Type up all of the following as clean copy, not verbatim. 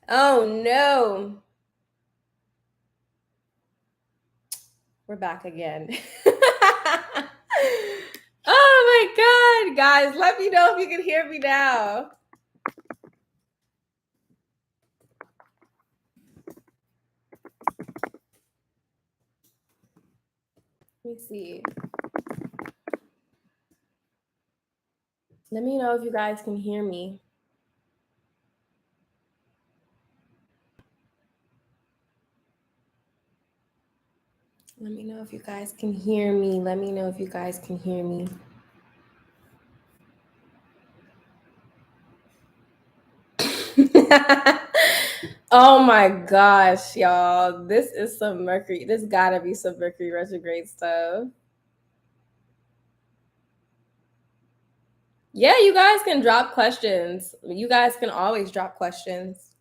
Oh no. We're back again. Oh my god, guys, let me know if you can hear me now. Let me see. Let me know if you guys can hear me. Let me know if you guys can hear me. Let me know if you guys can hear me. Oh my gosh, y'all. This is some Mercury. This gotta be some Mercury retrograde stuff. Yeah, you guys can drop questions. You guys can always drop questions.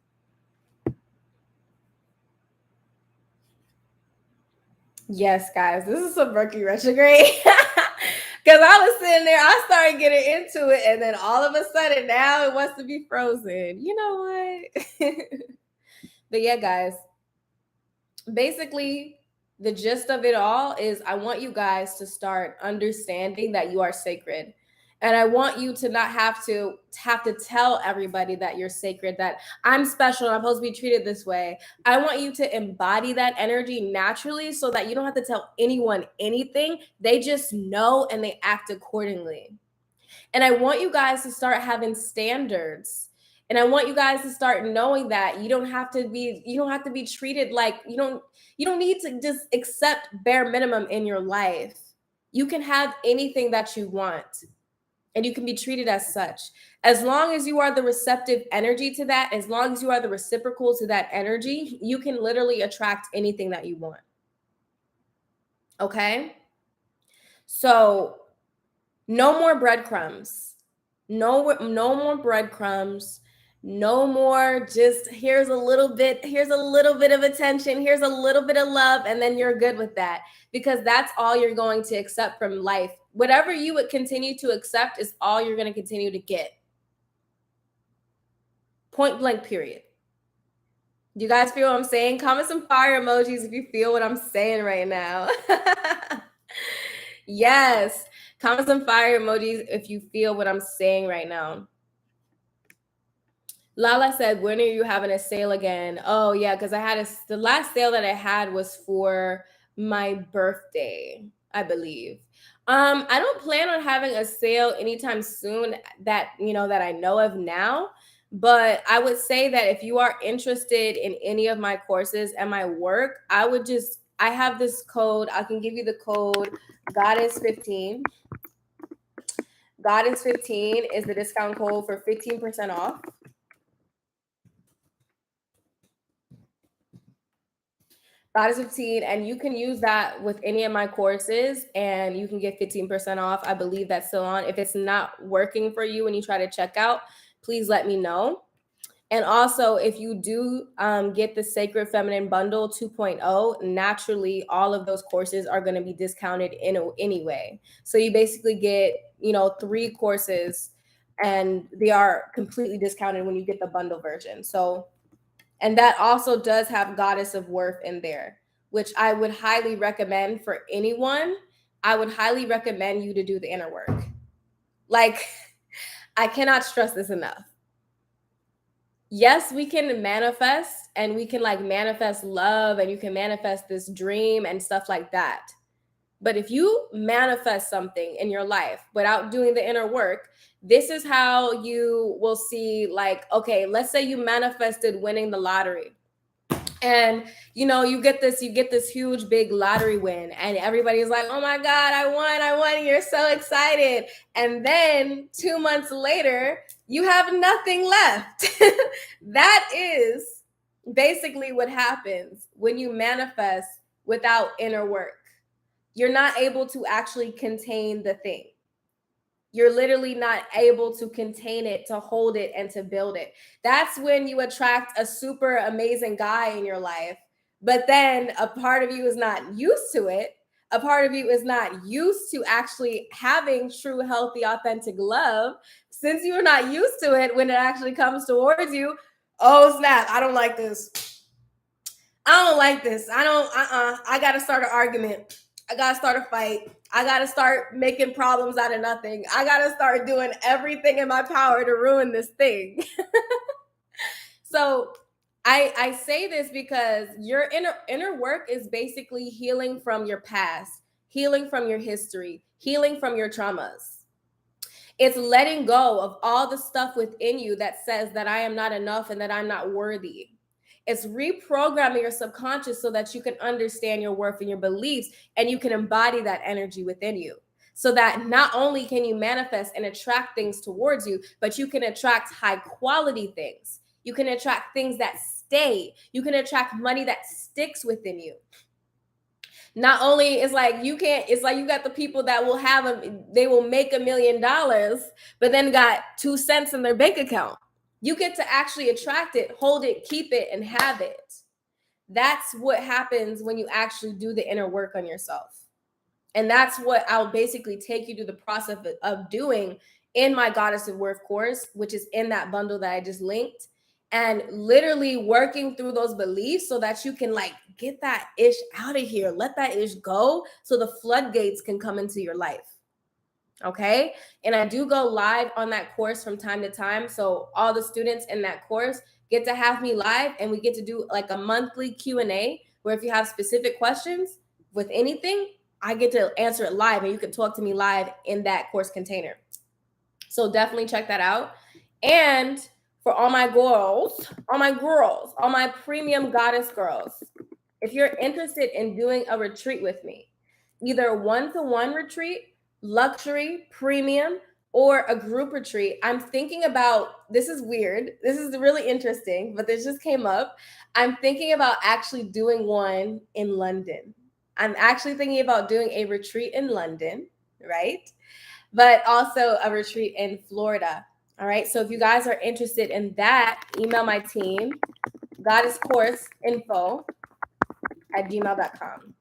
Yes, guys, this is some Mercury retrograde. Because I was sitting there, I started getting into it, and then all of a sudden now it wants to be frozen. You know what? But yeah, guys, basically, the gist of it all is I want you guys to start understanding that you are sacred. And I want you to not have to tell everybody that you're sacred, that I'm special, I'm supposed to be treated this way. I want you to embody that energy naturally so that you don't have to tell anyone anything. They just know and they act accordingly. And I want you guys to start having standards. And I want you guys to start knowing that you don't have to be treated like you don't need to just accept bare minimum in your life. You can have anything that you want and you can be treated as such. As long as you are the receptive energy to that, as long as you are the reciprocal to that energy, you can literally attract anything that you want. Okay? So, no more breadcrumbs. No more breadcrumbs. No more just here's a little bit of attention, here's a little bit of love, and then you're good with that. Because that's all you're going to accept from life. Whatever you would continue to accept is all you're going to continue to get. Point blank, period. Do you guys feel what I'm saying? Comment some fire emojis if you feel what I'm saying right now. Yes. Comment some fire emojis if you feel what I'm saying right now. Lala said, "When are you having a sale again?" Oh yeah, because the last sale that I had was for my birthday, I believe. I don't plan on having a sale anytime soon that I know of now. But I would say that if you are interested in any of my courses and my work, I have this code. I can give you the code Goddess15. Goddess15 is the discount code for 15% off. Goddess 15, and you can use that with any of my courses and you can get 15% off. I believe that's still on. If it's not working for you when you try to check out, please let me know. And also, if you do get the Sacred Feminine Bundle 2.0, naturally, all of those courses are going to be discounted anyway. So you basically get, 3 courses and they are completely discounted when you get the bundle version. So, and that also does have Goddess of Worth in there, which I would highly recommend for anyone. I would highly recommend you to do the inner work. Like, I cannot stress this enough. Yes, we can manifest and we can like manifest love and you can manifest this dream and stuff like that. But if you manifest something in your life without doing the inner work, this is how you will see, like, okay, let's say you manifested winning the lottery. And you get this huge big lottery win and everybody's like, oh my god, I won, you're so excited. And then 2 months later you have nothing left. That is basically what happens when you manifest without inner work. You're not able to actually contain the thing. You're literally not able to contain it, to hold it, and to build it. That's when you attract a super amazing guy in your life, but then a part of you is not used to it. A part of you is not used to actually having true, healthy, authentic love. Since you're not used to it when it actually comes towards you, Oh snap! I don't like this. I don't like this. I don't. I gotta start an argument. I gotta start a fight. I gotta start making problems out of nothing. I gotta start doing everything in my power to ruin this thing. So I say this because your inner work is basically healing from your past, healing from your history, healing from your traumas. It's letting go of all the stuff within you that says that I am not enough and that I'm not worthy. It's reprogramming your subconscious so that you can understand your worth and your beliefs and you can embody that energy within you. So that not only can you manifest and attract things towards you, but you can attract high quality things. You can attract things that stay. You can attract money that sticks within you. Not only it's like you can't, it's like you got the people that will they will make $1,000,000 but then got 2 cents in their bank account. You get to actually attract it, hold it, keep it, and have it. That's what happens when you actually do the inner work on yourself. And that's what I'll basically take you through the process of doing in my Goddess of Worth course, which is in that bundle that I just linked, and literally working through those beliefs so that you can like get that ish out of here, let that ish go so the floodgates can come into your life. Okay. And I do go live on that course from time to time. So all the students in that course get to have me live, and we get to do like a monthly Q&A where if you have specific questions with anything, I get to answer it live and you can talk to me live in that course container. So definitely check that out. And for all my girls, all my premium goddess girls, if you're interested in doing a retreat with me, either one-to-one retreat, luxury, premium, or a group retreat, I'm thinking about, this is weird. This is really interesting, but this just came up. I'm thinking about actually doing one in London. I'm actually thinking about doing a retreat in London, right? But also a retreat in Florida. All right. So if you guys are interested in that, email my team, goddesscourseinfo@gmail.com.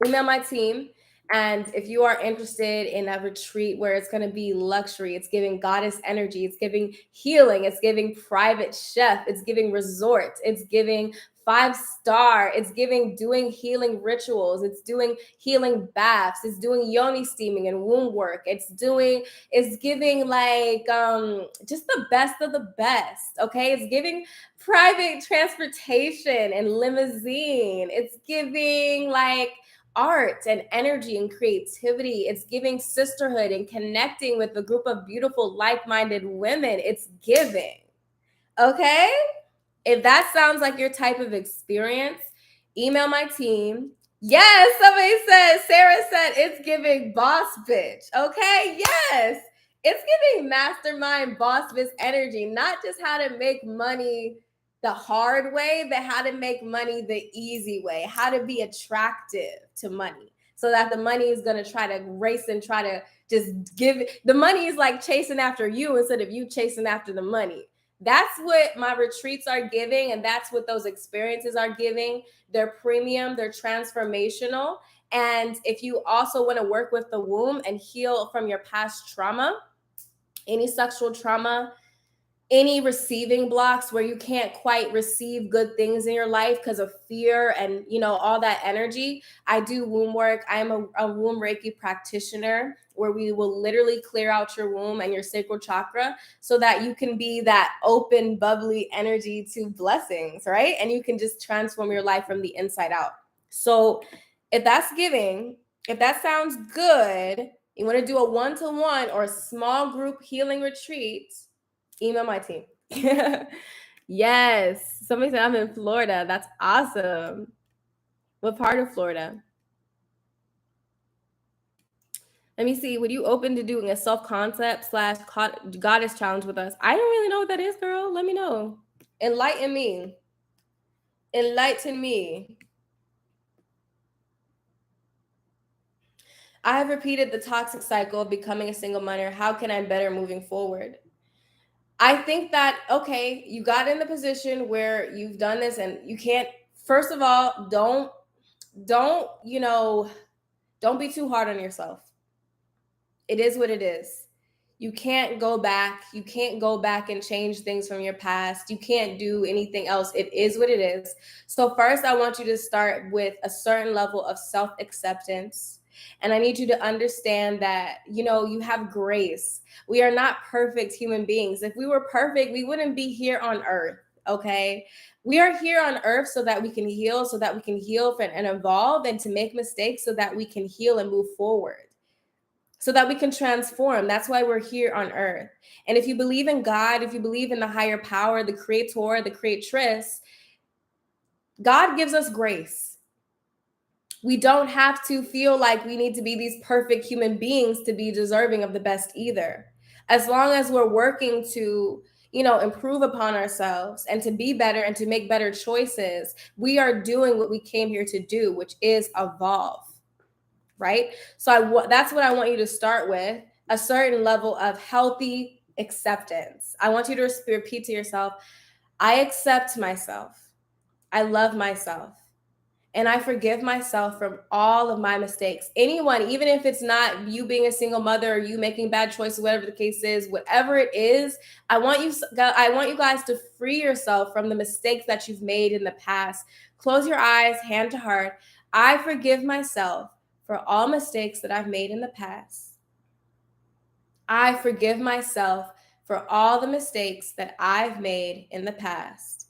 Email my team. And if you are interested in a retreat where it's going to be luxury, it's giving goddess energy, it's giving healing, it's giving private chef, it's giving resort, it's giving 5-star, it's giving doing healing rituals, it's doing healing baths, it's doing yoni steaming and womb work, it's giving like just the best of the best. Okay, it's giving private transportation and limousine, it's giving like art and energy and creativity. It's giving sisterhood and connecting with a group of beautiful, like-minded women. It's giving. Okay? If that sounds like your type of experience, email my team. Yes, somebody said, Sarah said it's giving boss bitch. Okay? Yes. It's giving mastermind boss bitch energy, not just how to make money the hard way, but how to make money the easy way, how to be attractive to money so that the money is going to try to race and try to just give it. The money is like chasing after you instead of you chasing after the money. That's what my retreats are giving, and that's what those experiences are giving. They're premium, they're transformational. And if you also want to work with the womb and heal from your past trauma, any sexual trauma, any receiving blocks where you can't quite receive good things in your life because of fear and all that energy, I do womb work. I am a womb Reiki practitioner where we will literally clear out your womb and your sacral chakra so that you can be that open, bubbly energy to blessings, right? And you can just transform your life from the inside out. So if that's giving, if that sounds good, you want to do a one-to-one or a small group healing retreat, email my team. Yes. Somebody said I'm in Florida. That's awesome. What part of Florida? Let me see. Would you open to doing a self-concept / goddess challenge with us? I don't really know what that is, girl. Let me know. Enlighten me. Enlighten me. I have repeated the toxic cycle of becoming a single mother. How can I better moving forward? I think that, okay, you got in the position where you've done this and you can't, first of all, don't be too hard on yourself. It is what it is. You can't go back. You can't go back and change things from your past. You can't do anything else. It is what it is. So, first, I want you to start with a certain level of self acceptance. And I need you to understand that, you have grace. We are not perfect human beings. If we were perfect, we wouldn't be here on earth. Okay. We are here on earth so that we can heal, and evolve, and to make mistakes so that we can heal and move forward, so that we can transform. That's why we're here on earth. And if you believe in God, if you believe in the higher power, the creator, the creatress, God gives us grace. We don't have to feel like we need to be these perfect human beings to be deserving of the best either. As long as we're working to, improve upon ourselves and to be better and to make better choices, we are doing what we came here to do, which is evolve. Right? So that's what I want you to start with, a certain level of healthy acceptance. I want you to repeat to yourself, I accept myself. I love myself. And I forgive myself from all of my mistakes. Anyone, even if it's not you being a single mother or you making bad choices, whatever the case is, whatever it is, I want you guys to free yourself from the mistakes that you've made in the past. Close your eyes, hand to heart. I forgive myself for all mistakes that I've made in the past. I forgive myself for all the mistakes that I've made in the past.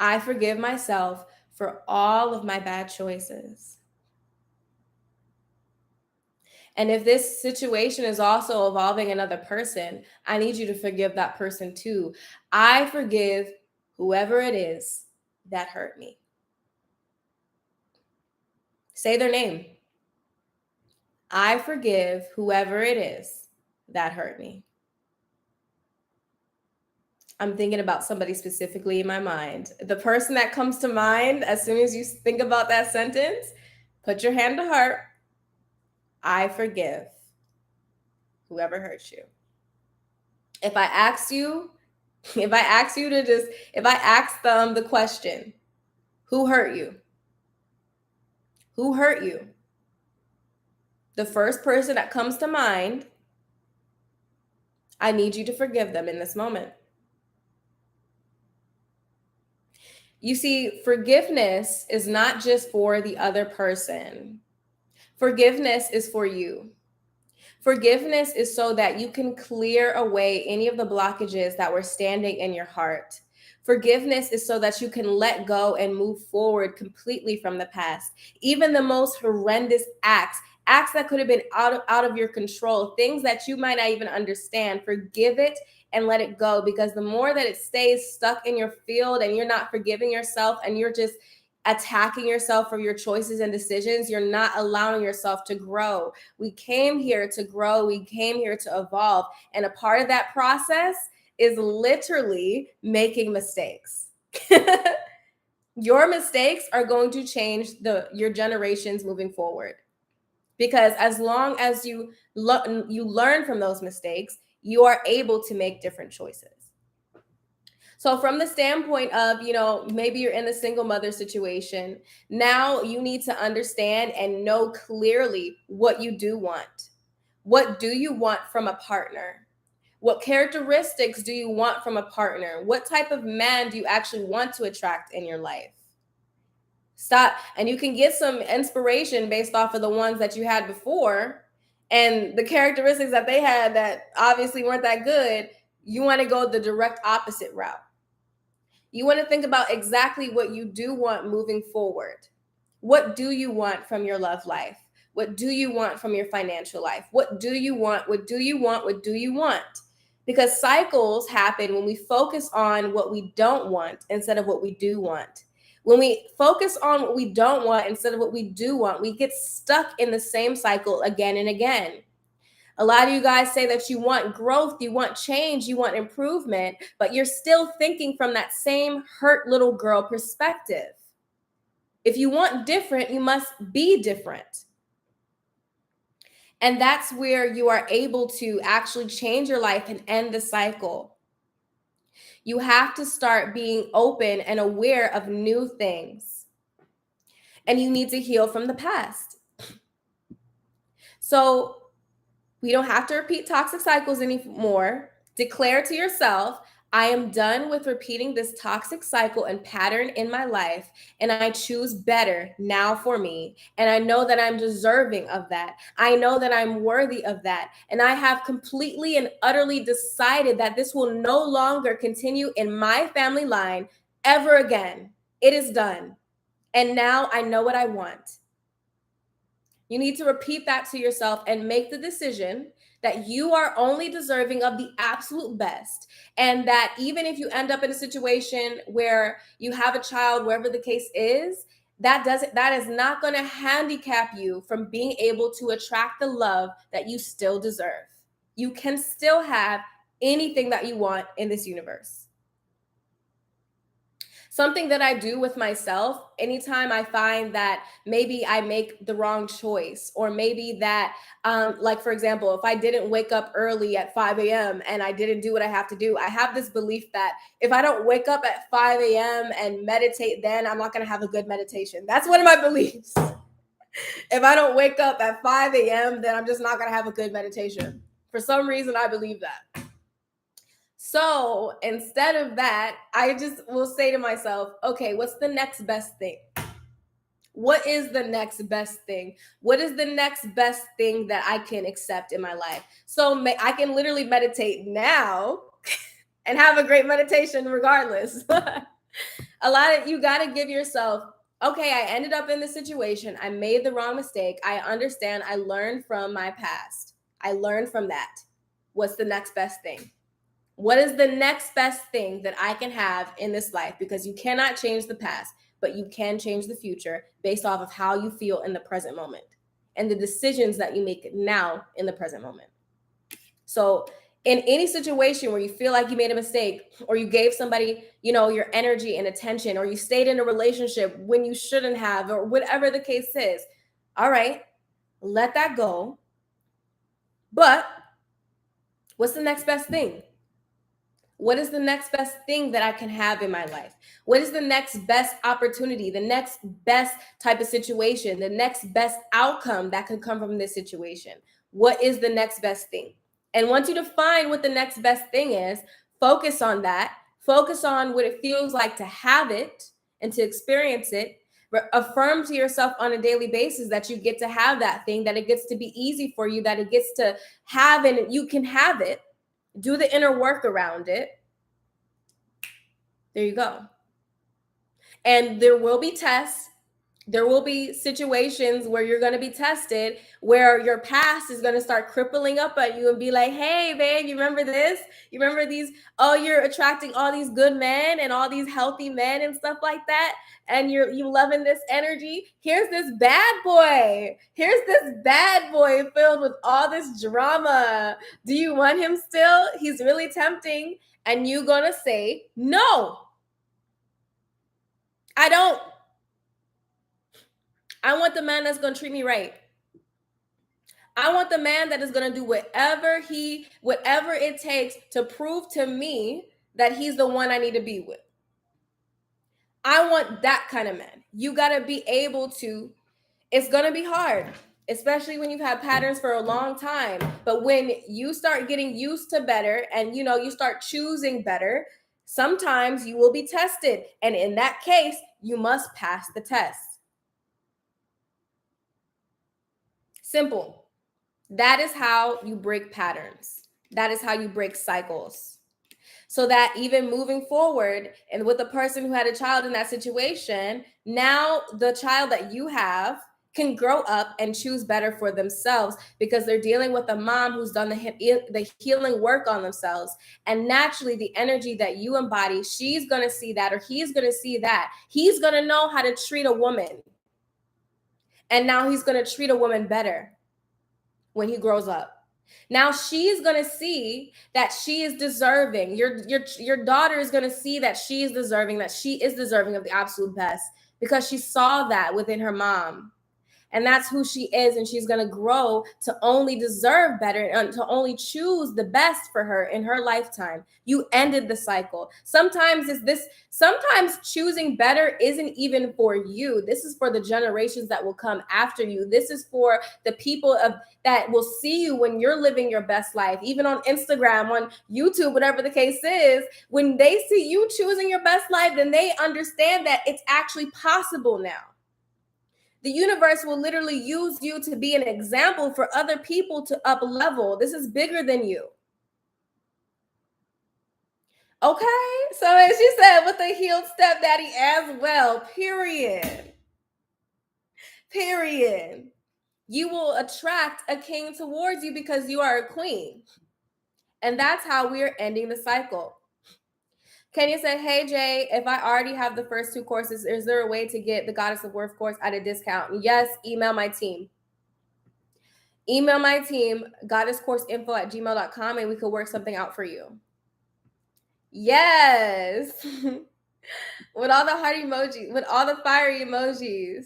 I forgive myself for all of my bad choices. And if this situation is also involving another person, I need you to forgive that person too. I forgive whoever it is that hurt me. Say their name. I forgive whoever it is that hurt me. I'm thinking about somebody specifically in my mind. The person that comes to mind as soon as you think about that sentence, put your hand to heart. I forgive whoever hurt you. If I ask them the question, who hurt you? Who hurt you? The first person that comes to mind, I need you to forgive them in this moment. You see, forgiveness is not just for the other person. Forgiveness is for you. Forgiveness is so that you can clear away any of the blockages that were standing in your heart. Forgiveness is so that you can let go and move forward completely from the past. Even the most horrendous acts that could have been out of your control, things that you might not even understand, forgive it and let it go, because the more that it stays stuck in your field and you're not forgiving yourself and you're just attacking yourself for your choices and decisions, you're not allowing yourself to grow. We came here to grow. We came here to evolve. And a part of that process is literally making mistakes. Your mistakes are going to change your generations moving forward. Because as long as you learn from those mistakes, you are able to make different choices. So from the standpoint of, maybe you're in a single mother situation, now you need to understand and know clearly what you do want. What do you want from a partner? What characteristics do you want from a partner? What type of man do you actually want to attract in your life? Stop. And you can get some inspiration based off of the ones that you had before and the characteristics that they had that obviously weren't that good. You want to go the direct opposite route. You want to think about exactly what you do want moving forward. What do you want from your love life? What do you want from your financial life? What do you want? What do you want? What do you want? Because cycles happen when we focus on what we don't want instead of what we do want. When we focus on what we don't want instead of what we do want, we get stuck in the same cycle again and again. A lot of you guys say that you want growth, you want change, you want improvement, but you're still thinking from that same hurt little girl perspective. If you want different, you must be different. And that's where you are able to actually change your life and end the cycle. You have to start being open and aware of new things. And you need to heal from the past. So we don't have to repeat toxic cycles anymore. Declare to yourself, I am done with repeating this toxic cycle and pattern in my life, and I choose better now for me. And I know that I'm deserving of that. I know that I'm worthy of that. And I have completely and utterly decided that this will no longer continue in my family line ever again. It is done. And now I know what I want. You need to repeat that to yourself and make the decision that you are only deserving of the absolute best. And that even if you end up in a situation where you have a child, wherever the case is, that is not going to handicap you from being able to attract the love that you still deserve. You can still have anything that you want in this universe. Something that I do with myself anytime I find that maybe I make the wrong choice, or maybe that, like for example, if I didn't wake up early at 5 a.m. and I didn't do what I have to do, I have this belief that if I don't wake up at 5 a.m. and meditate, then I'm not going to have a good meditation. That's one of my beliefs. If I don't wake up at 5 a.m., then I'm just not going to have a good meditation. For some reason, I believe that. So instead of that, I just will say to myself, okay, what's the next best thing? What is the next best thing? What is the next best thing that I can accept in my life? So I can literally meditate now and have a great meditation regardless. You got to give yourself, okay, I ended up in this situation. I made the wrong mistake. I understand. I learned from my past. I learned from that. What's the next best thing? What is the next best thing that I can have in this life? Because you cannot change the past, but you can change the future based off of how you feel in the present moment and the decisions that you make now in the present moment. So in any situation where you feel like you made a mistake, or you gave somebody, your energy and attention, or you stayed in a relationship when you shouldn't have, or whatever the case is, all right, let that go. But what's the next best thing? What is the next best thing that I can have in my life? What is the next best opportunity, the next best type of situation, the next best outcome that could come from this situation? What is the next best thing? And once you define what the next best thing is, focus on that. Focus on what it feels like to have it and to experience it. Affirm to yourself on a daily basis that you get to have that thing, that it gets to be easy for you, that it gets to have, and you can have it. Do the inner work around it. There you go. And there will be tests. There will be situations where you're going to be tested, where your past is going to start crippling up at you and be like, hey, babe, you remember this? You remember these? Oh, you're attracting all these good men and all these healthy men and stuff like that. And you loving this energy. Here's this bad boy. Here's this bad boy filled with all this drama. Do you want him still? He's really tempting. And you going to say, no, I don't. I want the man that's going to treat me right. I want the man that is going to do whatever it takes to prove to me that he's the one I need to be with. I want that kind of man. You got to be able to, it's going to be hard, especially when you've had patterns for a long time. But when you start getting used to better and, you start choosing better, sometimes you will be tested. And in that case, you must pass the test. Simple. That is how you break patterns. That is how you break cycles. So that even moving forward, and with the person who had a child in that situation, now the child that you have can grow up and choose better for themselves, because they're dealing with a mom who's done the healing work on themselves. And naturally, the energy that you embody, she's going to see that, or he's going to see that. He's going to know how to treat a woman. And now he's going to treat a woman better when he grows up. Now she's going to see that she is deserving. Your daughter is going to see that she is deserving of the absolute best, because she saw that within her mom. And that's who she is, and she's going to grow to only deserve better and to only choose the best for her in her lifetime. You ended the cycle. Sometimes choosing better isn't even for you. This is for the generations that will come after you. This is for the people that will see you when you're living your best life, even on Instagram, on YouTube, whatever the case is. When they see you choosing your best life, then they understand that it's actually possible now. The universe will literally use you to be an example for other people to up level. This is bigger than you. Okay, so as you said, with a healed stepdaddy as well, period. Period. You will attract a king towards you because you are a queen. And that's how we're ending the cycle. Kenya said, hey, Jay, if I already have the first 2 courses, is there a way to get the Goddess of Worth course at a discount? Yes, email my team. Email my team, goddesscourseinfo@gmail.com, and we could work something out for you. Yes. With all the heart emojis, with all the fire emojis.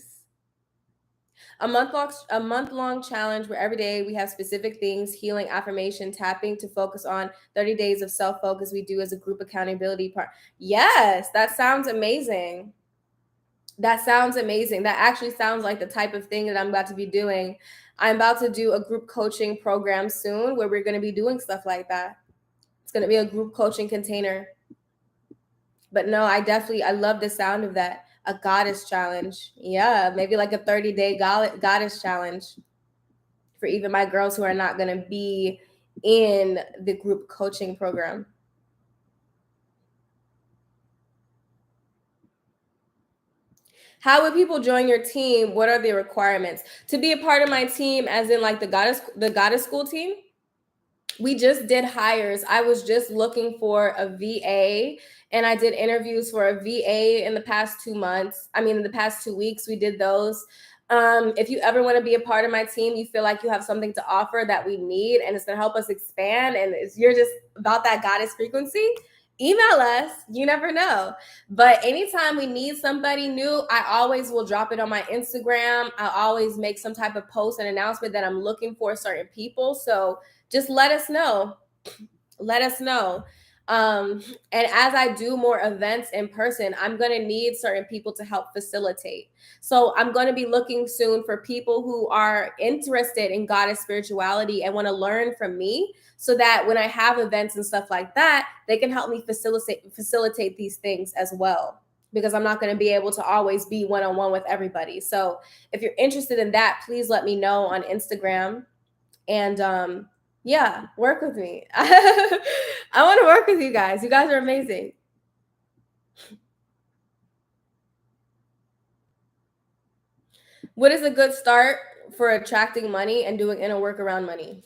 A month-long challenge where every day we have specific things, healing, affirmation, tapping to focus on 30 days of self-focus we do as a group accountability part. Yes, that sounds amazing. That sounds amazing. That actually sounds like the type of thing that I'm about to be doing. I'm about to do a group coaching program soon where we're going to be doing stuff like that. It's going to be a group coaching container. But no, I love the sound of that. A goddess challenge. Yeah, maybe like a 30-day goddess challenge for even my girls who are not going to be in the group coaching program. How would people join your team? What are the requirements to be a part of my team, as in like the goddess school team? We just did hires. I was just looking for a VA, and I did interviews for a VA in the past 2 months. I mean, in the past 2 weeks, we did those. If you ever want to be a part of my team, you feel like you have something to offer that we need, and it's going to help us expand, and you're just about that goddess frequency, email us. You never know. But anytime we need somebody new, I always will drop it on my Instagram. I always make some type of post and announcement that I'm looking for certain people. So just let us know. Let us know. And as I do more events in person, I'm going to need certain people to help facilitate. So I'm going to be looking soon for people who are interested in goddess spirituality and want to learn from me, so that when I have events and stuff like that, they can help me facilitate these things as well, because I'm not going to be able to always be one-on-one with everybody. So if you're interested in that, please let me know on Instagram. And yeah, work with me. I want to work with you guys. You guys are amazing. What is a good start for attracting money and doing inner work around money?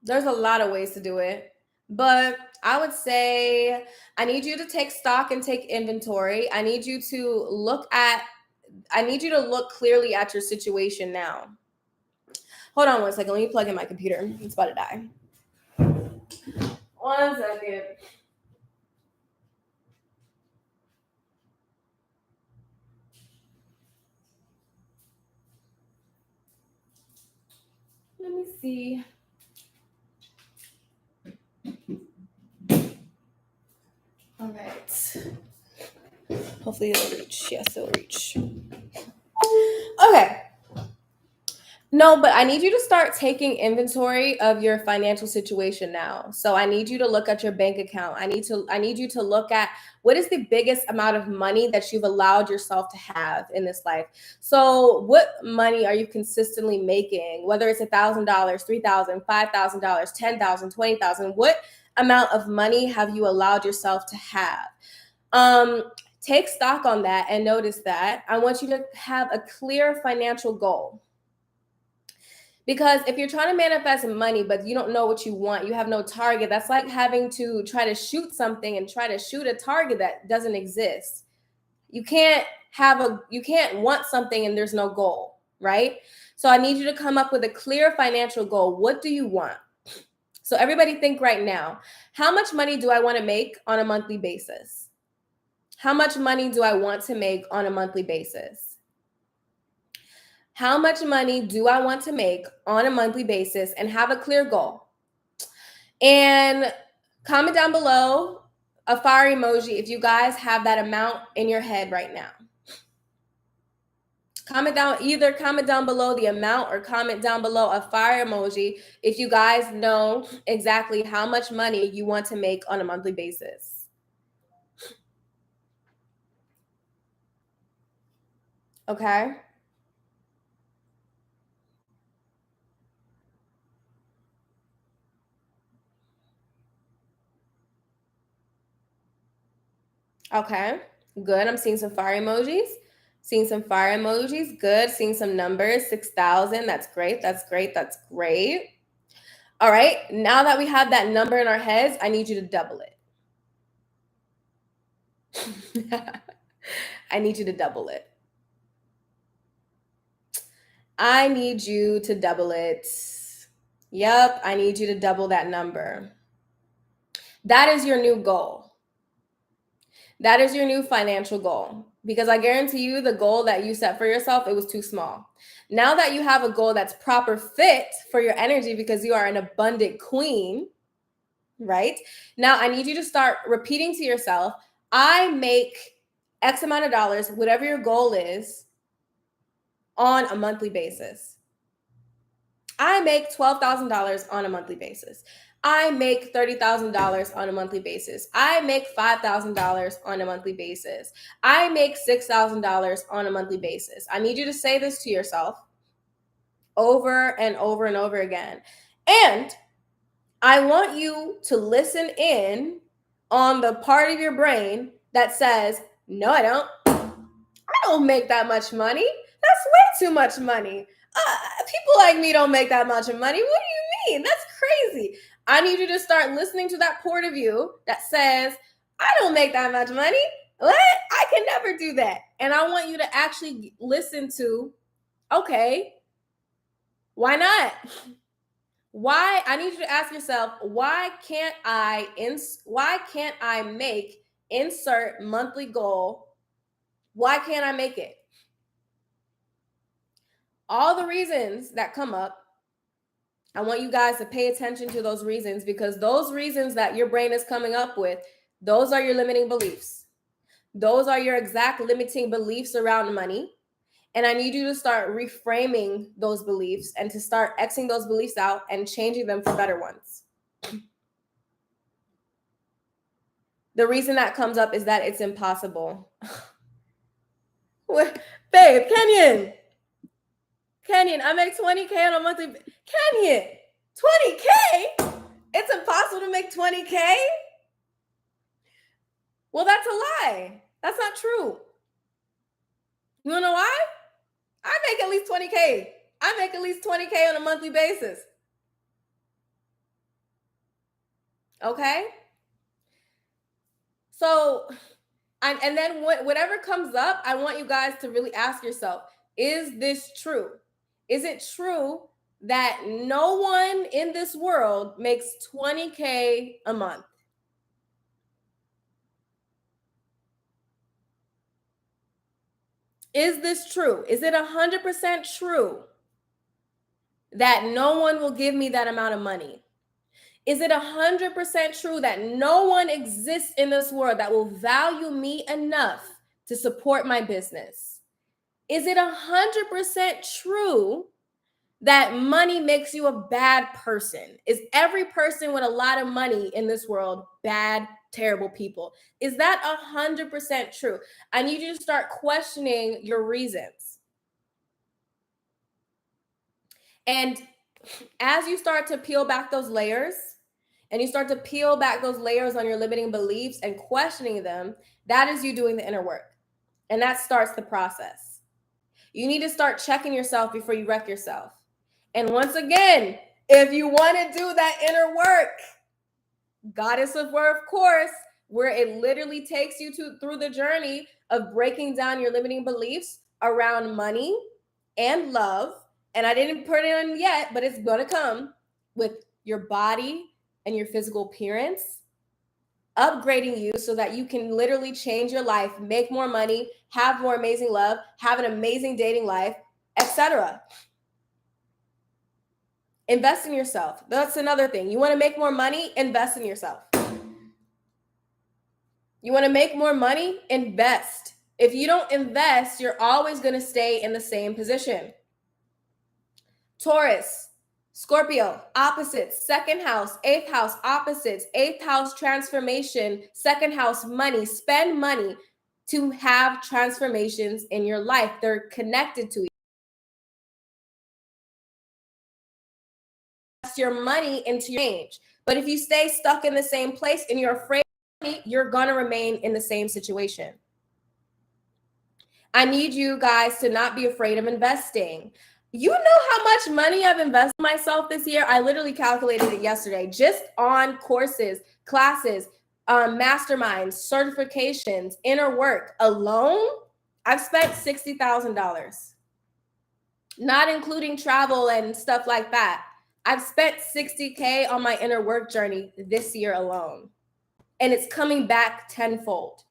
There's a lot of ways to do it, but I would say I need you to take stock and take inventory. I need you to look clearly at your situation now. Hold on 1 second. Let me plug in my computer. It's about to die. 1 second. Let me see. All right. Hopefully it'll reach. Yes, it'll reach. Okay. No, but I need you to start taking inventory of your financial situation now. So I need you to look at your bank account. I need you to look at what is the biggest amount of money that you've allowed yourself to have in this life. So what money are you consistently making? Whether it's $1,000, $3,000, $5,000, $10,000, $20,000, what amount of money have you allowed yourself to have? Take stock on that and notice that. I want you to have a clear financial goal. Because if you're trying to manifest money, but you don't know what you want, you have no target, that's like having to try to shoot something and try to shoot a target that doesn't exist. You can't want something and there's no goal, right? So I need you to come up with a clear financial goal. What do you want? So everybody think right now, how much money do I want to make on a monthly basis? How much money do I want to make on a monthly basis? How much money do I want to make on a monthly basis, and have a clear goal? And comment down below a fire emoji if you guys have that amount in your head right now. Either comment down below the amount or comment down below a fire emoji if you guys know exactly how much money you want to make on a monthly basis. Okay? Okay, good. I'm seeing some fire emojis. Seeing some fire emojis. Good. Seeing some numbers. 6,000. That's great. That's great. That's great. All right. Now that we have that number in our heads, I need you to double it. I need you to double it. I need you to double it. Yep. I need you to double that number. That is your new goal. That is your new financial goal, because I guarantee you the goal that you set for yourself, it was too small. Now that you have a goal that's proper fit for your energy because you are an abundant queen, right? Now I need you to start repeating to yourself, I make X amount of dollars, whatever your goal is, on a monthly basis. I make $12,000 on a monthly basis. I make $30,000 on a monthly basis. I make $5,000 on a monthly basis. I make $6,000 on a monthly basis. I need you to say this to yourself over and over and over again. And I want you to listen in on the part of your brain that says, no, I don't. I don't make that much money. That's way too much money. People like me don't make that much money. What do you mean? That's crazy. I need you to start listening to that part of you that says, I don't make that much money. What? I can never do that. And I want you to actually listen to, okay, why not? Why? I need you to ask yourself, why can't I make insert monthly goal? Why can't I make it? All the reasons that come up, I want you guys to pay attention to those reasons, because those reasons that your brain is coming up with, those are your limiting beliefs. Those are your exact limiting beliefs around money. And I need you to start reframing those beliefs and to start Xing those beliefs out and changing them for better ones. The reason that comes up is that it's impossible. Babe, Kenyon, I make 20K on a monthly. Kenyon, 20K? It's impossible to make 20K? Well, that's a lie. That's not true. You wanna know why? I make at least 20K. I make at least 20K on a monthly basis. Okay? So, and then whatever comes up, I want you guys to really ask yourself, is this true? Is it true that no one in this world makes 20K a month? Is this true? Is it 100% true that no one will give me that amount of money? Is it 100% true that no one exists in this world that will value me enough to support my business? Is it 100% true that money makes you a bad person? Is every person with a lot of money in this world bad, terrible people? Is that 100% true? I need you to start questioning your reasons. And as you start to peel back those layers, and you start to peel back those layers on your limiting beliefs and questioning them, that is you doing the inner work. And that starts the process. You need to start checking yourself before you wreck yourself. And once again, if you want to do that inner work, Goddess of Worth course, where it literally takes you through the journey of breaking down your limiting beliefs around money and love. And I didn't put it in yet, but it's going to come with your body and your physical appearance, upgrading you so that you can literally change your life, make more money, have more amazing love, have an amazing dating life, etc. Invest in yourself. That's another thing. You want to make more money? Invest in yourself. You want to make more money? Invest. If you don't invest, you're always going to stay in the same position. Taurus, Scorpio, opposites, second house, eighth house, opposites, eighth house transformation, second house money. Spend money to have transformations in your life. They're connected to each other. Your money into your change. But if you stay stuck in the same place and you're afraid of money, you're going to remain in the same situation. I need you guys to not be afraid of investing. You know how much money I've invested in myself this year? I literally calculated it yesterday, just on courses, classes, masterminds, certifications, inner work alone. I've spent $60,000, not including travel and stuff like that. I've spent $60K on my inner work journey this year alone, and it's coming back tenfold.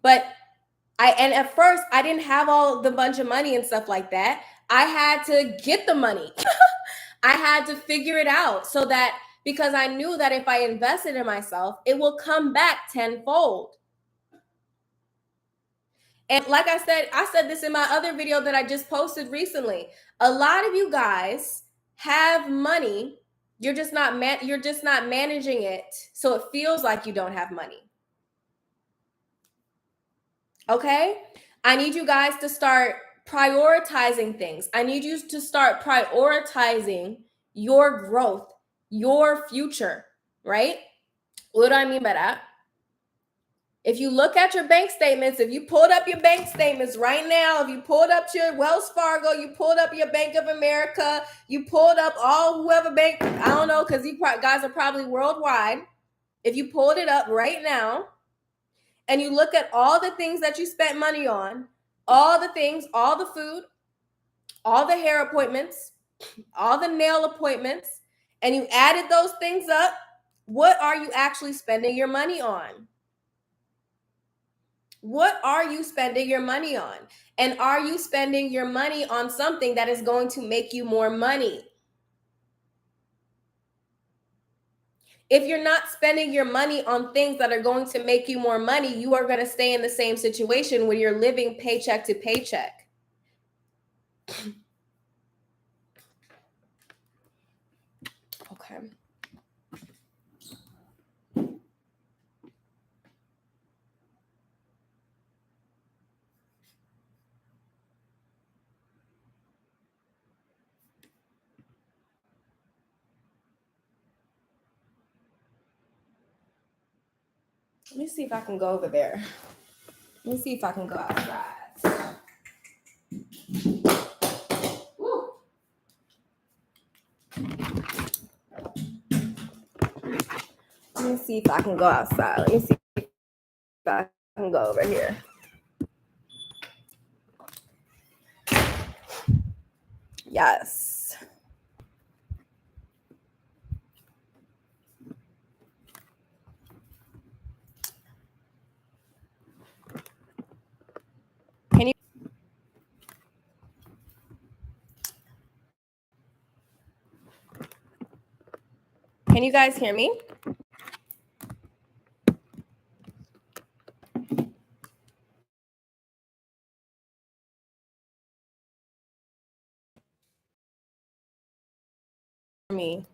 But and at first I didn't have all the bunch of money and stuff like that. I had to get the money. I had to figure it out so that, because I knew that if I invested in myself, it will come back tenfold. And like I said this in my other video that I just posted recently. A lot of you guys have money. You're just not managing it, so it feels like you don't have money. Okay? I need you guys to start prioritizing things. I need you to start prioritizing your growth, your future, right? What do I mean by that? If you look at your bank statements, if you pulled up your bank statements right now, if you pulled up your Wells Fargo, you pulled up your Bank of America, you pulled up all whoever bank, I don't know, because you guys are probably worldwide. If you pulled it up right now, and you look at all the things that you spent money on, all the things, all the food, all the hair appointments, all the nail appointments, and you added those things up, what are you actually spending your money on? What are you spending your money on? And are you spending your money on something that is going to make you more money? If you're not spending your money on things that are going to make you more money, you are going to stay in the same situation where you're living paycheck to paycheck. Okay. Let me see if I can go over there. Let me see if I can go outside. Woo. Let me see if I can go outside. Let me see if I can go over here. Yes. Can you guys hear me? Me.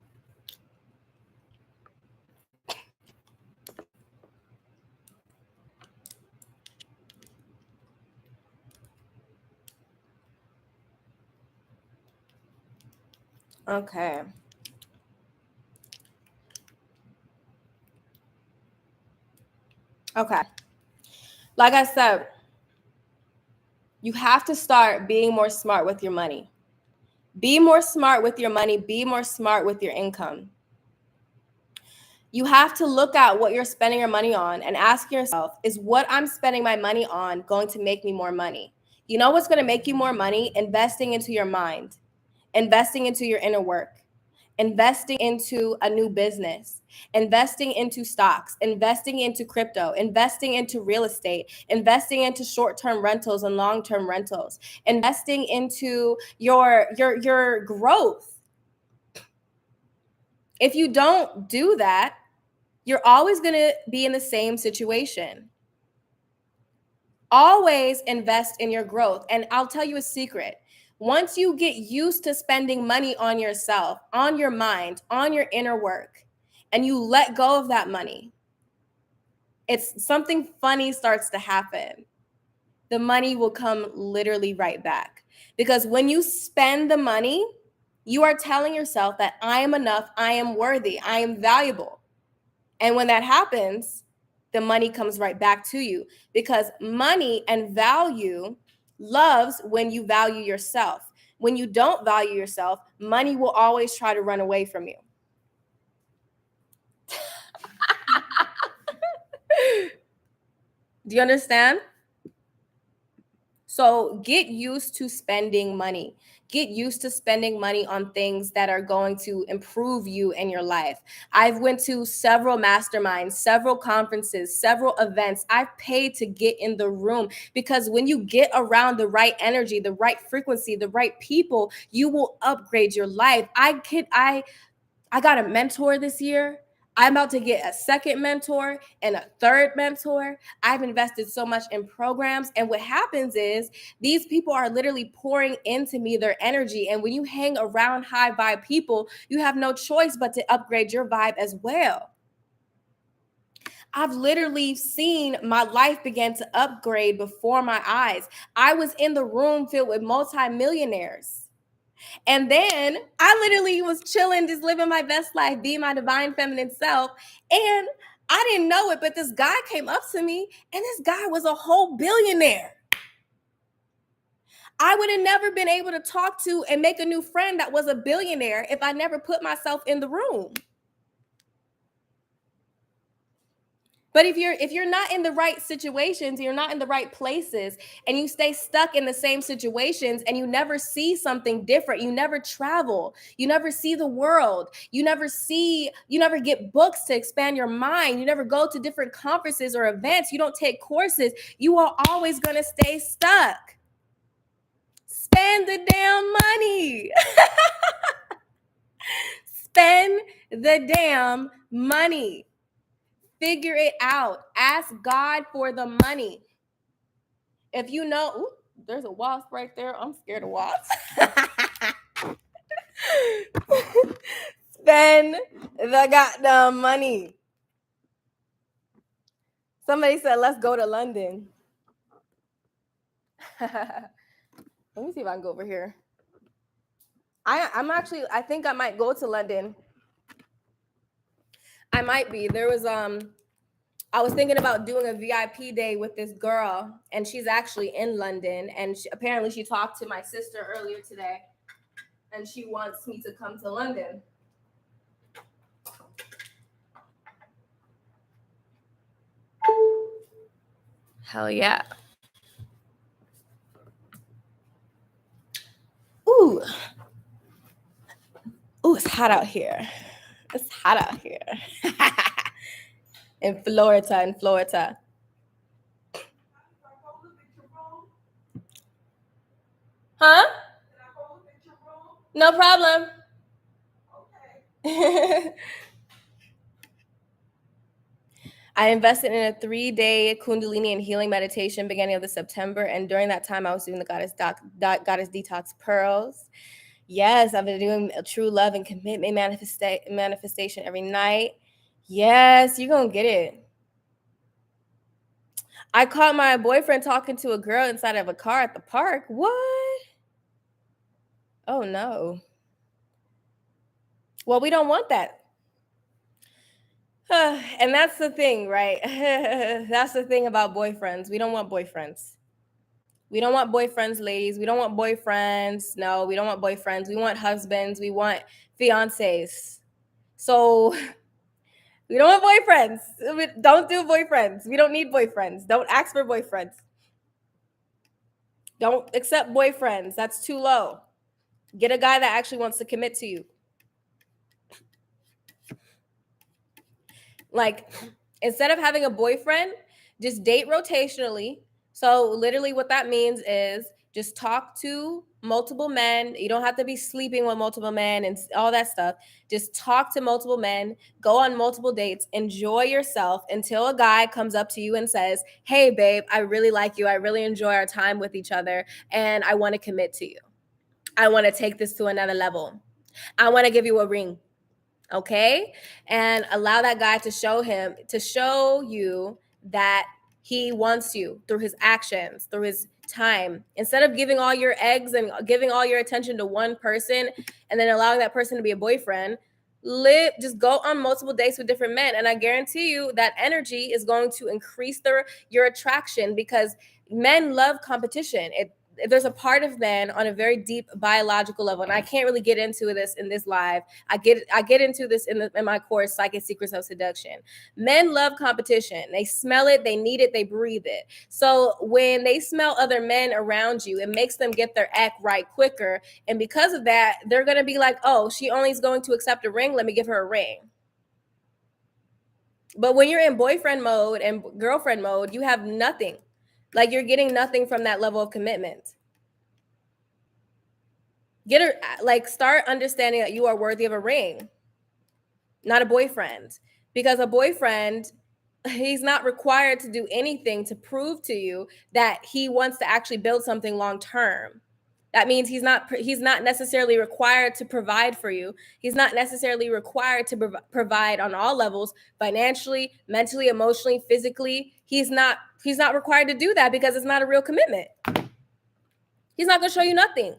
Okay. Okay. Like I said, you have to start being more smart with your money. Be more smart with your money. Be more smart with your income. You have to look at what you're spending your money on and ask yourself, is what I'm spending my money on going to make me more money? You know what's going to make you more money? Investing into your mind, investing into your inner work, investing into a new business, investing into stocks, investing into crypto, investing into real estate, investing into short-term rentals and long-term rentals, investing into your growth. If you don't do that, you're always going to be in the same situation. Always invest in your growth. And I'll tell you a secret. Once you get used to spending money on yourself, on your mind, on your inner work, and you let go of that money, it's something funny starts to happen. The money will come literally right back. Because when you spend the money, you are telling yourself that I am enough, I am worthy, I am valuable. And when that happens, the money comes right back to you, because money and value loves when you value yourself. When you don't value yourself, money will always try to run away from you. Do you understand? So get used to spending money. Get used to spending money on things that are going to improve you in your life. I've went to several masterminds, several conferences, several events. I've paid to get in the room, because when you get around the right energy, the right frequency, the right people, you will upgrade your life. I got a mentor this year. I'm about to get a second mentor and a third mentor. I've invested so much in programs. And what happens is these people are literally pouring into me their energy. And when you hang around high vibe people, you have no choice but to upgrade your vibe as well. I've literally seen my life begin to upgrade before my eyes. I was in the room filled with multimillionaires. And then I literally was chilling, just living my best life, being my divine feminine self. And I didn't know it, but this guy came up to me, and this guy was a whole billionaire. I would have never been able to talk to and make a new friend that was a billionaire if I never put myself in the room. But if you're not in the right situations, you're not in the right places, and you stay stuck in the same situations, and you never see something different, you never travel, you never see the world, you never get books to expand your mind, you never go to different conferences or events, you don't take courses, you are always going to stay stuck. Spend the damn money. Spend the damn money. Figure it out. Ask God for the money. If you know, ooh, there's a wasp right there. I'm scared of wasps. Spend the goddamn money. Somebody said, let's go to London. Let me see if I can go over here. I think I might go to London. I might be. I was thinking about doing a VIP day with this girl, and she's actually in London. And apparently she talked to my sister earlier today, and she wants me to come to London. Hell yeah. Ooh. Ooh, it's hot out here. It's hot out here. in Florida. Huh? No problem. Okay. I invested in a 3-day Kundalini and healing meditation beginning of the September. And during that time, I was doing the Goddess Detox Pearls. Yes, I've been doing a true love and commitment manifestation every night. Yes, you're going to get it. I caught my boyfriend talking to a girl inside of a car at the park. What? Oh, no. Well, we don't want that. And that's the thing, right? That's the thing about boyfriends. We don't want boyfriends. We don't want boyfriends, ladies. We don't want boyfriends. No, we don't want boyfriends. We want husbands. We want fiancés. So we don't want boyfriends. Don't do boyfriends. We don't need boyfriends. Don't ask for boyfriends. Don't accept boyfriends. That's too low. Get a guy that actually wants to commit to you. Like, instead of having a boyfriend, just date rotationally. So literally what that means is just talk to multiple men. You don't have to be sleeping with multiple men and all that stuff. Just talk to multiple men, go on multiple dates, enjoy yourself until a guy comes up to you and says, "Hey babe, I really like you. I really enjoy our time with each other and I want to commit to you. I want to take this to another level. I want to give you a ring." Okay, and allow that guy to show you that he wants you through his actions, through his time, instead of giving all your eggs and giving all your attention to one person and then allowing that person to be a boyfriend. Just go on multiple dates with different men, and I guarantee you that energy is going to increase your attraction, because men love competition. There's a part of men on a very deep biological level, and I can't really get into this in this live. I get into this in my course, Psychic Secrets of Seduction. Men love competition. They smell it, they need it, they breathe it. So when they smell other men around you, it makes them get their act right quicker. And because of that, they're gonna be like, "Oh, she only is going to accept a ring. Let me give her a ring." But when you're in boyfriend mode and girlfriend mode, you have nothing. Like, you're getting nothing from that level of commitment. Get her, like, start understanding that you are worthy of a ring, not a boyfriend. Because a boyfriend, he's not required to do anything to prove to you that he wants to actually build something long term. That means he's not necessarily required to provide for you. He's not necessarily required to provide on all levels, financially, mentally, emotionally, physically. He's not required to do that, because it's not a real commitment. He's not going to show you nothing.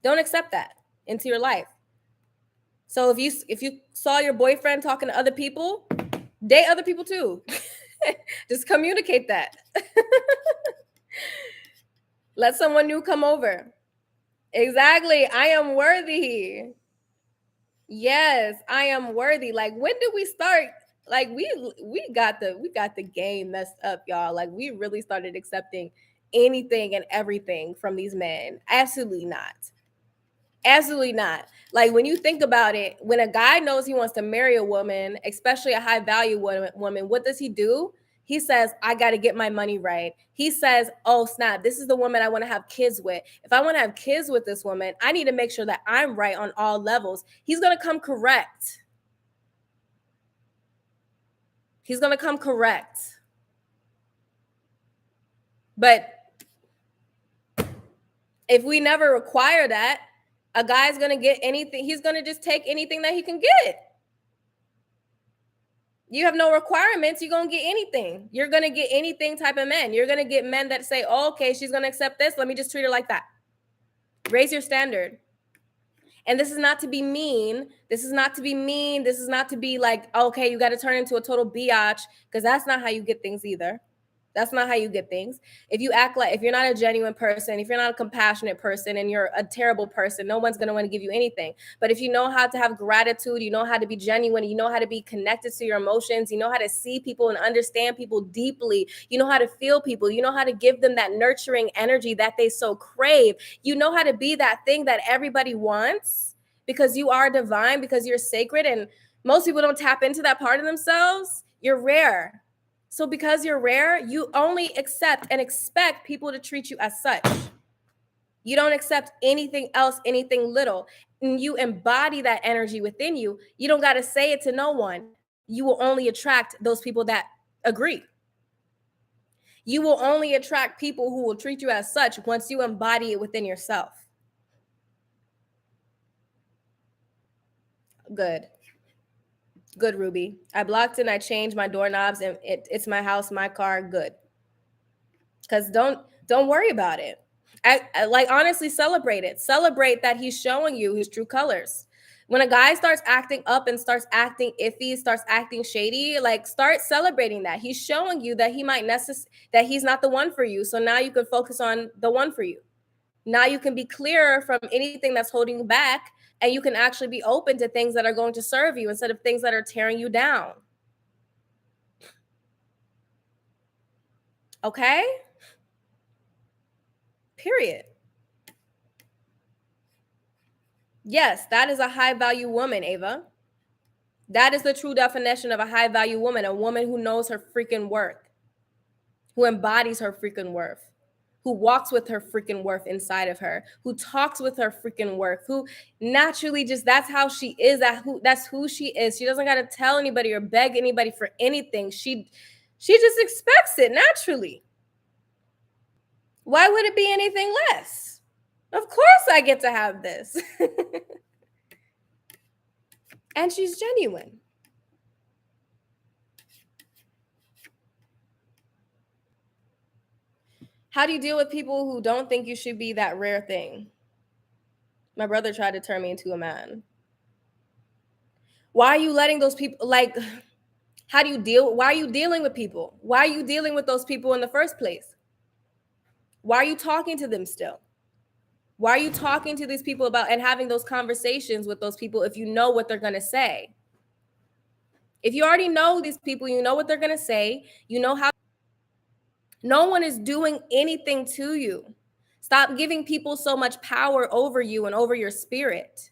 Don't accept that into your life. So if you saw your boyfriend talking to other people, date other people too. Just communicate that. Let someone new come over. Exactly. I am worthy. Yes, I am worthy. Like, when did we start? Like, we got the game messed up, y'all. Like, we really started accepting anything and everything from these men. Absolutely not. Absolutely not. Like, when you think about it, when a guy knows he wants to marry a woman, especially a high value woman, what does he do? He says, "I got to get my money right." He says, "Oh, snap, this is the woman I want to have kids with. If I want to have kids with this woman, I need to make sure that I'm right on all levels." He's going to come correct. He's going to come correct. But if we never require that, a guy's going to get anything. He's going to just take anything that he can get. You have no requirements. You're going to get anything. You're going to get anything type of men. You're going to get men that say, "Oh, okay, she's going to accept this. Let me just treat her like that." Raise your standard. And this is not to be mean. This is not to be mean. This is not to be like, "Okay, you got to turn into a total biatch," because that's not how you get things either. That's not how you get things. If you're not a genuine person, if you're not a compassionate person, and you're a terrible person, no one's going to want to give you anything. But if you know how to have gratitude, you know how to be genuine, you know how to be connected to your emotions, you know how to see people and understand people deeply, you know how to feel people, you know how to give them that nurturing energy that they so crave, you know how to be that thing that everybody wants, because you are divine, because you're sacred, and most people don't tap into that part of themselves. You're rare. So because you're rare, you only accept and expect people to treat you as such. You don't accept anything else, anything little. And you embody that energy within you. You don't got to say it to no one. You will only attract those people that agree. You will only attract people who will treat you as such once you embody it within yourself. Good. Good, Ruby. I blocked and I changed my doorknobs, and it's my house, my car. Good. Because don't worry about it. Like, honestly, celebrate it. Celebrate that he's showing you his true colors. When a guy starts acting up and starts acting iffy, starts acting shady, like, start celebrating that he's showing you that that he's not the one for you. So now you can focus on the one for you. Now you can be clearer from anything that's holding you back, and you can actually be open to things that are going to serve you instead of things that are tearing you down. Okay? Period. Yes, that is a high value woman, Ava. That is the true definition of a high value woman, a woman who knows her freaking worth, who embodies her freaking worth, who walks with her freaking worth inside of her, who talks with her freaking worth, who naturally just that's how she is, that's who she is. She doesn't got to tell anybody or beg anybody for anything. She just expects it naturally. Why would it be anything less? Of course I get to have this. And she's genuine. How do you deal with people who don't think you should be that rare thing? My brother tried to turn me into a man. Why are you letting those people, like, how do you deal? Why are you dealing with people? Why are you dealing with those people in the first place? Why are you talking to them still? Why are you talking to these people about and having those conversations with those people if you know what they're going to say? If you already know these people, you know what they're going to say, you know how. No one is doing anything to you. Stop giving people so much power over you and over your spirit.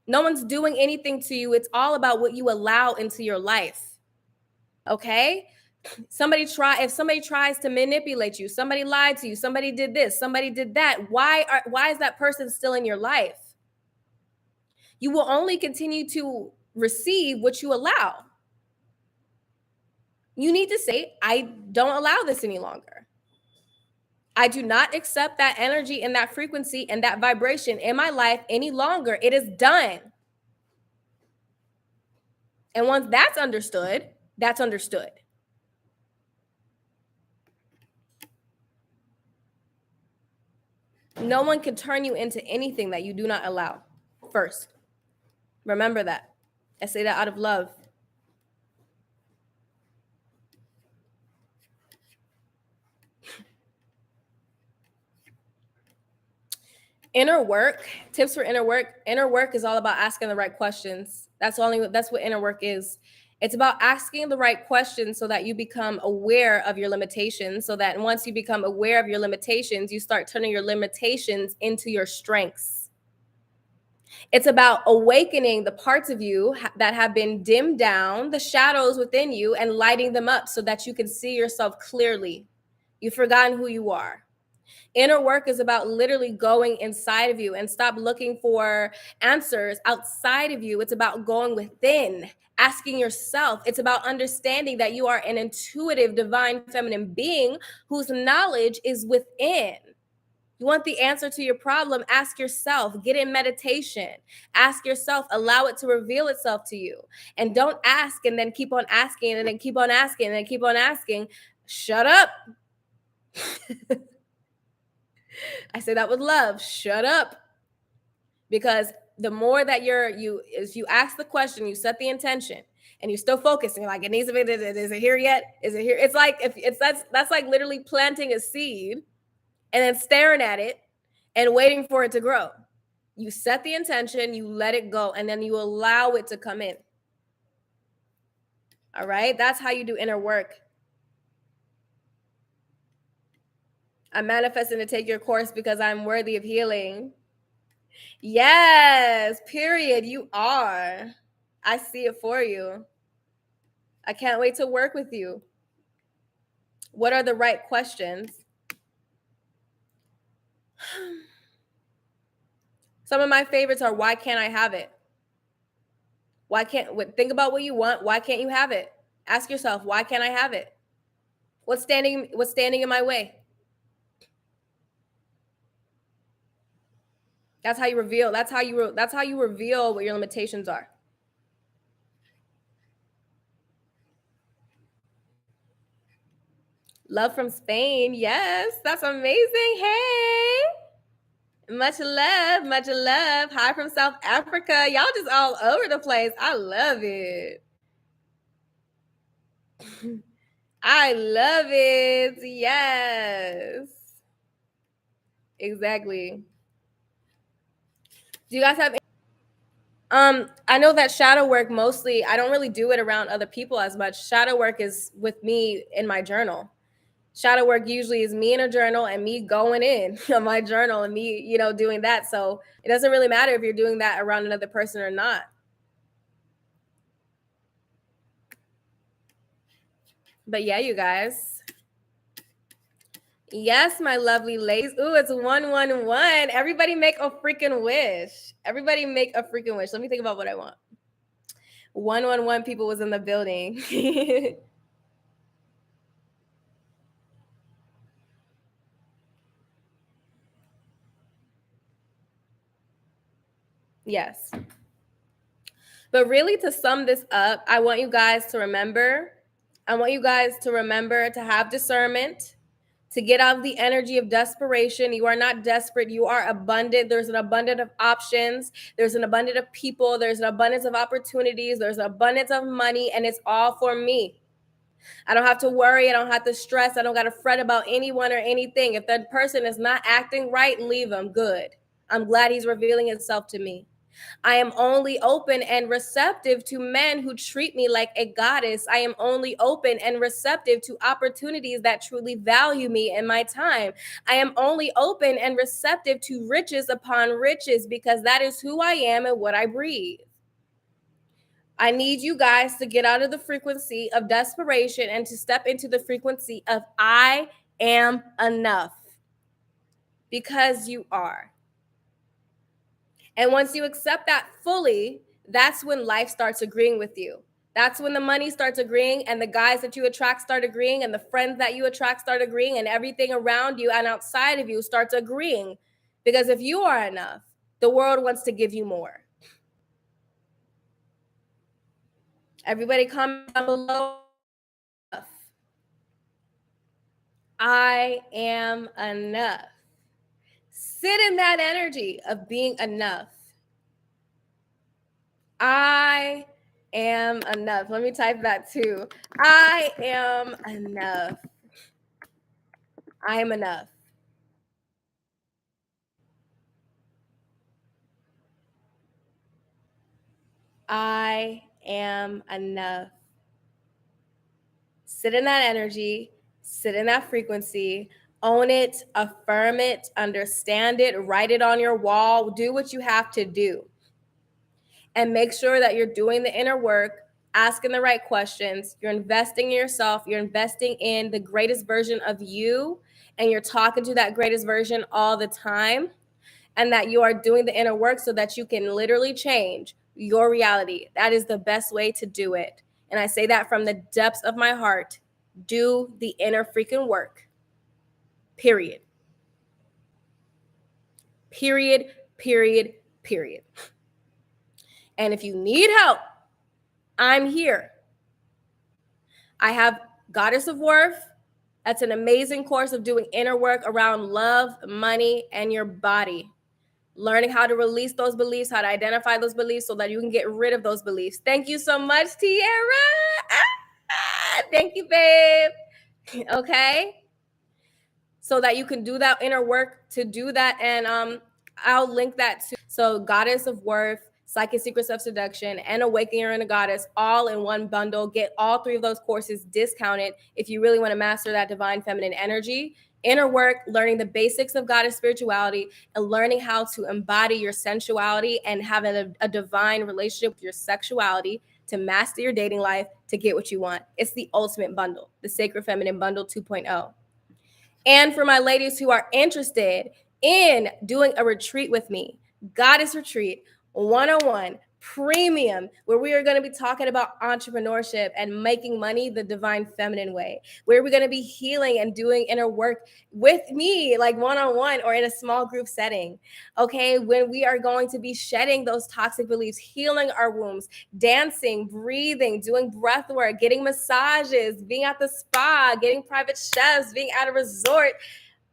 No one's doing anything to you. It's all about what you allow into your life. Okay? If somebody tries to manipulate you, somebody lied to you, somebody did this, somebody did that, why is that person still in your life? You will only continue to receive what you allow. You need to say, I don't allow this any longer. I do not accept that energy and that frequency and that vibration in my life any longer. It is done. And once that's understood, that's understood. No one can turn you into anything that you do not allow first. Remember that. I say that out of love. Inner work, tips for inner work. Inner work is all about asking the right questions. That's what inner work is. It's about asking the right questions so that you become aware of your limitations, so that once you become aware of your limitations, you start turning your limitations into your strengths. It's about awakening the parts of you that have been dimmed down, the shadows within you, and lighting them up so that you can see yourself clearly. You've forgotten who you are. Inner work is about literally going inside of you and stop looking for answers outside of you. It's about going within, asking yourself. It's about understanding that you are an intuitive, divine, feminine being whose knowledge is within. You want the answer to your problem? Ask yourself, get in meditation. Ask yourself, allow it to reveal itself to you. And don't ask and then keep on asking and then keep on asking and then keep on asking. Shut up. I say that with love. Shut up. Because the more that if you ask the question, you set the intention, and you're still focused, and you're like, it needs to be, is it here yet? Is it here? It's like that's like literally planting a seed and then staring at it and waiting for it to grow. You set the intention, you let it go, and then you allow it to come in. All right? That's how you do inner work. I'm manifesting to take your course because I'm worthy of healing. Yes, period. You are. I see it for you. I can't wait to work with you. What are the right questions? Some of my favorites are, why can't I have it? Think about what you want. Why can't you have it? Ask yourself, why can't I have it? What's standing in my way? That's how you reveal what your limitations are. Love from Spain. Yes, that's amazing. Hey. Much love, much love. Hi from South Africa. Y'all just all over the place. I love it. I love it. Yes. Exactly. Do you guys have I know that shadow work mostly, I don't really do it around other people as much. Shadow work is with me in my journal. Shadow work usually is me in a journal and me going in on my journal and me, doing that. So it doesn't really matter if you're doing that around another person or not. But yeah, you guys. Yes, my lovely ladies. Ooh, it's 111. Everybody make a freaking wish. Everybody make a freaking wish. Let me think about what I want. 111 people was in the building. Yes. But really, to sum this up, I want you guys to remember, to have discernment, to get out of the energy of desperation. You are not desperate. You are abundant. There's an abundance of options. There's an abundance of people. There's an abundance of opportunities. There's an abundance of money, and it's all for me. I don't have to worry. I don't have to stress. I don't got to fret about anyone or anything. If that person is not acting right, leave them. Good. I'm glad he's revealing himself to me. I am only open and receptive to men who treat me like a goddess. I am only open and receptive to opportunities that truly value me and my time. I am only open and receptive to riches upon riches because that is who I am and what I breathe. I need you guys to get out of the frequency of desperation and to step into the frequency of I am enough because you are. And once you accept that fully, that's when life starts agreeing with you. That's when the money starts agreeing and the guys that you attract start agreeing and the friends that you attract start agreeing and everything around you and outside of you starts agreeing. Because if you are enough, the world wants to give you more. Everybody comment down below. I am enough. Sit in that energy of being enough. I am enough. Let me type that too. I am enough. I am enough. I am enough. Sit in that energy, sit in that frequency, own it, affirm it, understand it, write it on your wall, do what you have to do. And make sure that you're doing the inner work, asking the right questions, you're investing in yourself, you're investing in the greatest version of you, and you're talking to that greatest version all the time, and that you are doing the inner work so that you can literally change your reality. That is the best way to do it. And I say that from the depths of my heart. Do the inner freaking work. Period. Period, period, period. And if you need help, I'm here. I have Goddess of Worth. That's an amazing course of doing inner work around love, money, and your body. Learning how to release those beliefs, how to identify those beliefs so that you can get rid of those beliefs. Thank you so much, Tiara. Thank you, babe. Okay. So that you can do that inner work to do that. And I'll link that to. So Goddess of Worth, Psychic Secrets of Seduction, and Awakening Your Inner Goddess all in one bundle. Get all three of those courses discounted if you really want to master that divine feminine energy. Inner work, learning the basics of goddess spirituality, and learning how to embody your sensuality and have a divine relationship with your sexuality to master your dating life to get what you want. It's the ultimate bundle, the Sacred Feminine Bundle 2.0. And for my ladies who are interested in doing a retreat with me, Goddess Retreat 101 Premium, where we are going to be talking about entrepreneurship and making money the divine feminine way, where we're going to be healing and doing inner work with me, like one-on-one or in a small group setting. Okay, when we are going to be shedding those toxic beliefs, healing our wombs, dancing, breathing, doing breath work, getting massages, being at the spa, getting private chefs, being at a resort,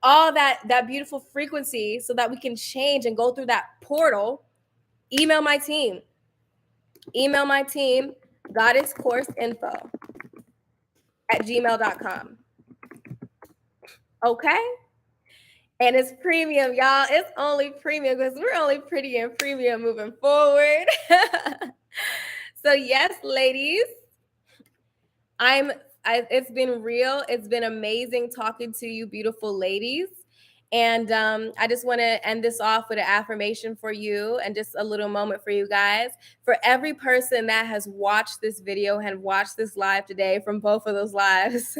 all that beautiful frequency so that we can change and go through that portal. Email my team, goddesscourseinfo at gmail.com. Okay? And it's premium, y'all. It's only premium because we're only pretty and premium moving forward. So yes, ladies, it's been real. It's been amazing talking to you, beautiful ladies. And I just want to end this off with an affirmation for you and just a little moment for you guys. For every person that has watched this video and watched this live today from both of those lives,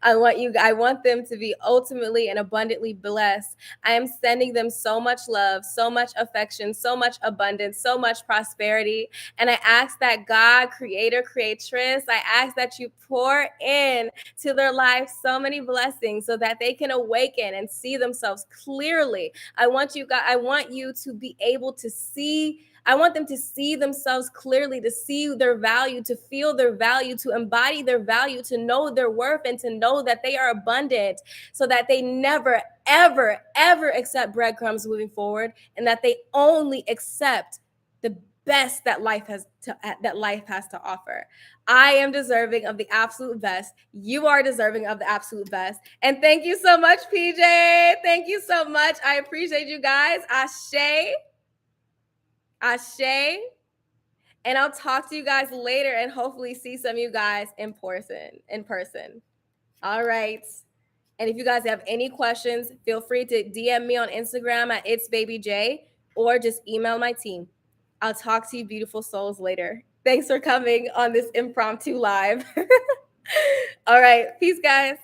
I want them to be ultimately and abundantly blessed. I am sending them so much love, so much affection, so much abundance, so much prosperity. And I ask that God, creator, creatress, I ask that you pour in to their life so many blessings so that they can awaken and see themselves clearly. I want you to be able to see. I want them to see themselves clearly, to see their value, to feel their value, to embody their value, to know their worth, and to know that they are abundant so that they never, ever, ever accept breadcrumbs moving forward, and that they only accept the best that life has to offer. I am deserving of the absolute best. You are deserving of the absolute best. And thank you so much, PJ. Thank you so much. I appreciate you guys. Ashe. Ashe. And I'll talk to you guys later and hopefully see some of you guys in person. All right. And if you guys have any questions, feel free to DM me on Instagram at It's Baby J or just email my team. I'll talk to you beautiful souls later. Thanks for coming on this impromptu live. All right. Peace, guys.